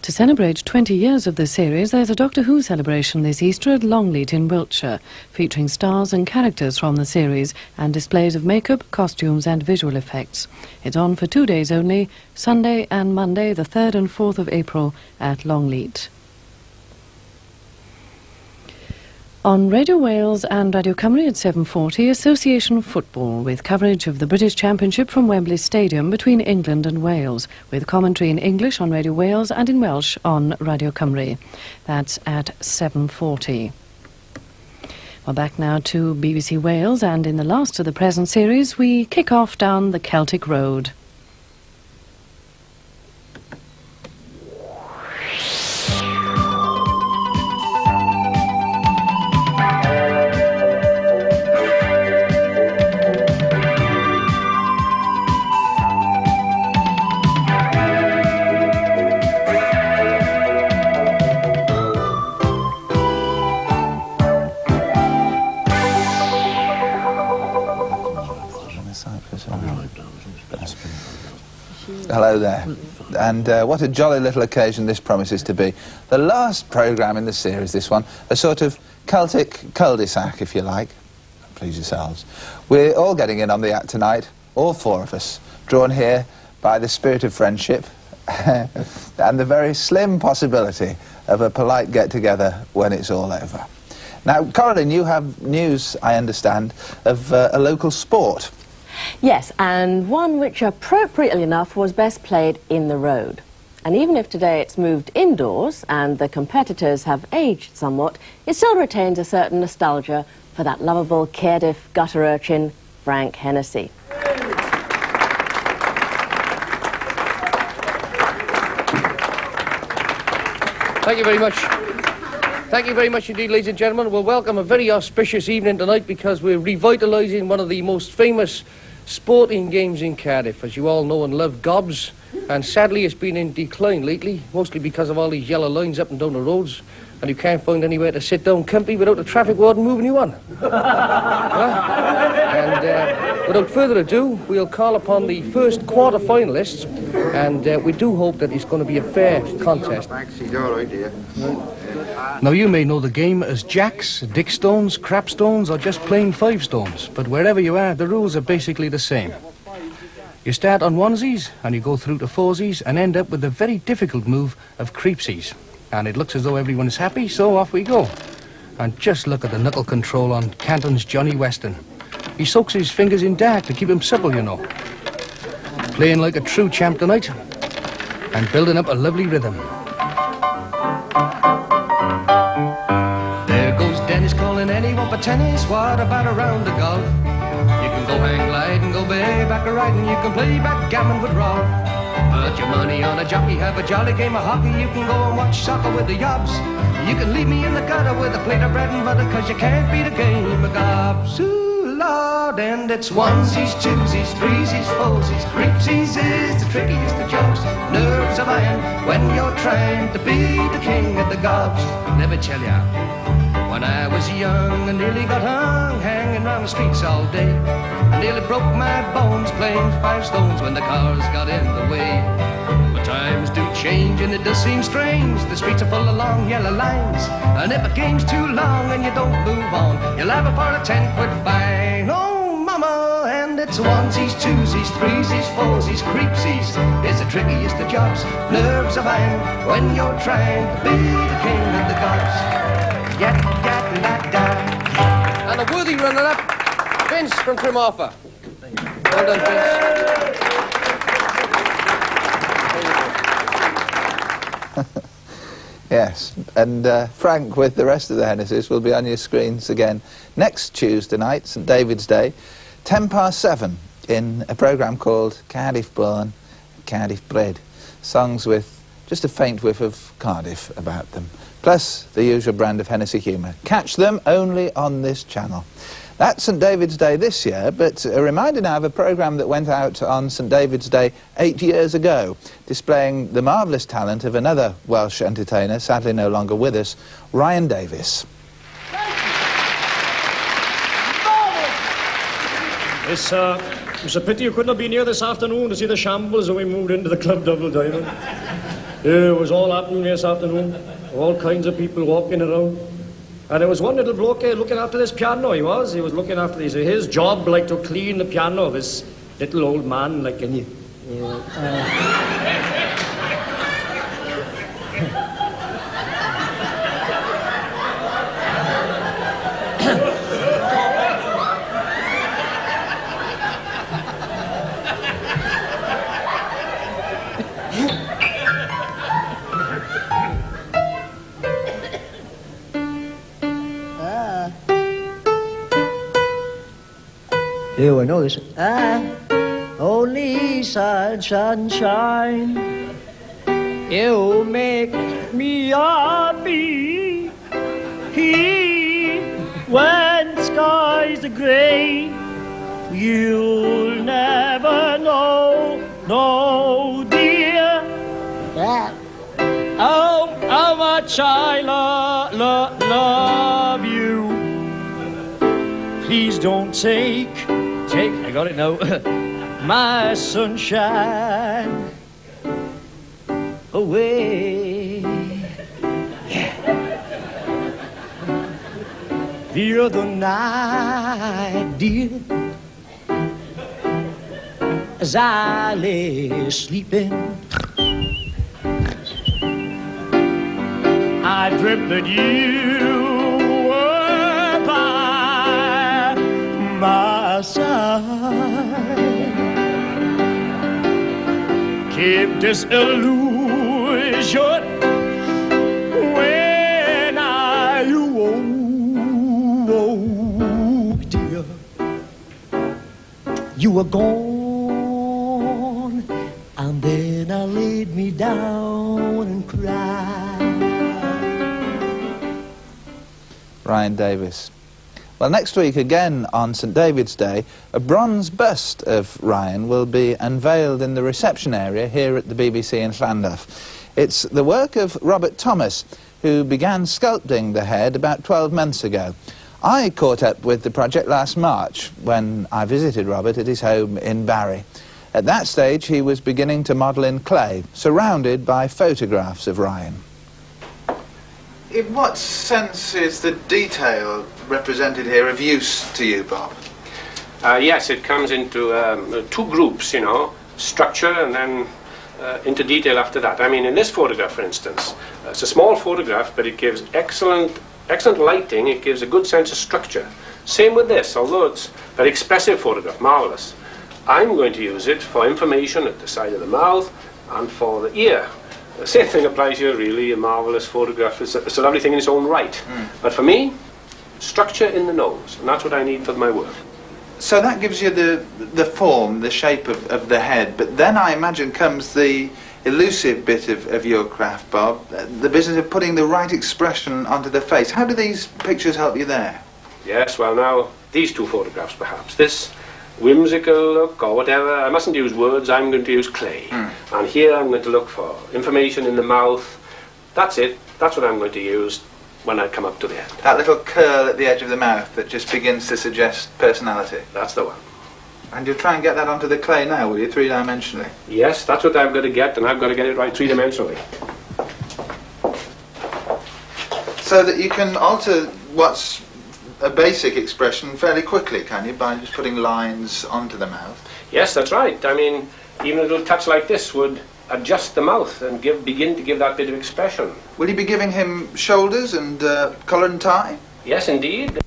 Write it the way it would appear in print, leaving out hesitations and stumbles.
To celebrate 20 years of the series, there's a Doctor Who celebration this Easter at Longleat in Wiltshire, featuring stars and characters from the series and displays of makeup, costumes and visual effects. It's on for 2 days only, Sunday and Monday, the 3rd and 4th of April at Longleat. On Radio Wales and Radio Cymru at 7:40, Association Football, with coverage of the British Championship from Wembley Stadium between England and Wales, with commentary in English on Radio Wales and in Welsh on Radio Cymru. That's at 7:40. Well, back now to BBC Wales, and in the last of the present series, we kick off down the Celtic Road. Hello there, and what a jolly little occasion this promises to be. The last programme in the series, this one, a sort of Celtic cul-de-sac, if you like. Please yourselves. We're all getting in on the act tonight, all four of us, drawn here by the spirit of friendship and the very slim possibility of a polite get-together when it's all over. Now, Coralyn, you have news, I understand, of a local sport. Yes, and one which, appropriately enough, was best played in the road. And even if today it's moved indoors and the competitors have aged somewhat, it still retains a certain nostalgia for that lovable Cardiff gutter urchin, Frank Hennessy. Thank you very much. Thank you very much indeed, ladies and gentlemen. We'll welcome a very auspicious evening tonight because we're revitalising one of the most famous sporting games in Cardiff, as you all know and love, gobs. And sadly it's been in decline lately, mostly because of all these yellow lines up and down the roads, and you can't find anywhere to sit down comfy without the traffic warden moving you on. And without further ado, we'll call upon the first quarter-finalists, and we do hope that it's going to be a fair contest. Now, you may know the game as jacks, dick stones, crap stones, or just plain 5 stones, but wherever you are, the rules are basically the same. You start on onesies, and you go through to foursies, and end up with the very difficult move of creepsies. And it looks as though everyone is happy, so off we go. And just look at the knuckle control on Canton's Johnny Weston. He soaks his fingers in dark to keep him supple, you know. Playing like a true champ tonight, and building up a lovely rhythm. There goes Dennis calling anyone for tennis. What about a round of golf? You can go hang glide and go bareback riding. You can play backgammon with Rolf. Put your money on a jockey, have a jolly game of hockey. You can go and watch soccer with the yobs. You can leave me in the gutter with a plate of bread and butter, 'cause you can't beat a game of gobs. Ooh, Lord, and it's onesies, twosies, threesies, foursies, creepsies is the trickiest of jokes. Nerves of iron when you're trying to be the king of the gobs. Never tell ya. When I was young, I nearly got hung, hanging round the streets all day. I nearly broke my bones playing 5 stones when the cars got in the way. But times do change and it does seem strange. The streets are full of long yellow lines, and if a game's too long and you don't move on, you'll have it for a 10-quid fine. Oh, mama, and it's onesies, twosies, threesies, foursies, creepsies is the trickiest of jobs. Nerves of iron when you're trying to be the king of the gods. And a worthy runner-up, Vince from Tremarfa. Well done, Vince. Yes, and Frank, with the rest of the Hennessys, will be on your screens again next Tuesday night, St David's Day, 7:10 in a programme called Cardiff Born, Cardiff Bred. Songs with just a faint whiff of Cardiff about them, plus the usual brand of Hennessy humour. Catch them only on this channel. That's St David's Day this year, but a reminder now of a programme that went out on St David's Day 8 years ago, displaying the marvellous talent of another Welsh entertainer, sadly no longer with us, Ryan Davies. It's a pity you couldn't have been here this afternoon to see the shambles when we moved into the club double diamond. It was all happening this afternoon. All kinds of people walking around. And there was one little bloke looking after this piano, he was. He was looking after this. His job, like, to clean the piano, this little old man, like, and you... I know this. Only sunshine, you make me happy. When skies are grey, you'll never know, no dear. Oh, how much I love you. Please don't take, I got it now, my sunshine away. Yeah. The other night, dear, as I lay sleeping, I dreamt that you were by my side. Keep this illusion when I awoke, dear. You were gone, and then I laid me down and cried. Ryan Davies. Well, next week, again on St David's Day, a bronze bust of Ryan will be unveiled in the reception area here at the BBC in Llandaff. It's the work of Robert Thomas, who began sculpting the head about 12 months ago. I caught up with the project last March when I visited Robert at his home in Barry. At that stage, he was beginning to model in clay, surrounded by photographs of Ryan. In what sense is the detail represented here of use to you, Bob? Yes, it comes into two groups, you know, structure and then into detail after that. I mean, in this photograph, for instance, it's a small photograph, but it gives excellent lighting. It gives a good sense of structure. Same with this, although it's a very expressive photograph, marvellous. I'm going to use it for information at the side of the mouth and for the ear. The same thing applies here, really. A marvellous photograph. It's a lovely thing in its own right. But for me, structure in the nose, and that's what I need for my work. So that gives you the form, the shape of the head, but then I imagine comes the elusive bit of your craft, Bob, the business of putting the right expression onto the face. How do these pictures help you there? Yes, well now, these two photographs perhaps. This whimsical look or whatever, I mustn't use words, I'm going to use clay. And here I'm going to look for information in the mouth. That's it, that's what I'm going to use when I come up to the end. That little curl at the edge of the mouth that just begins to suggest personality. That's the one. And you'll try and get that onto the clay now, will you, three-dimensionally? Yes, that's what I've got to get, and I've got to get it right three-dimensionally. So that you can alter what's a basic expression fairly quickly, can you, by just putting lines onto the mouth? Yes, that's right. I mean, even a little touch like this would adjust the mouth and begin to give that bit of expression. Will you be giving him shoulders and collar and tie? Yes, indeed.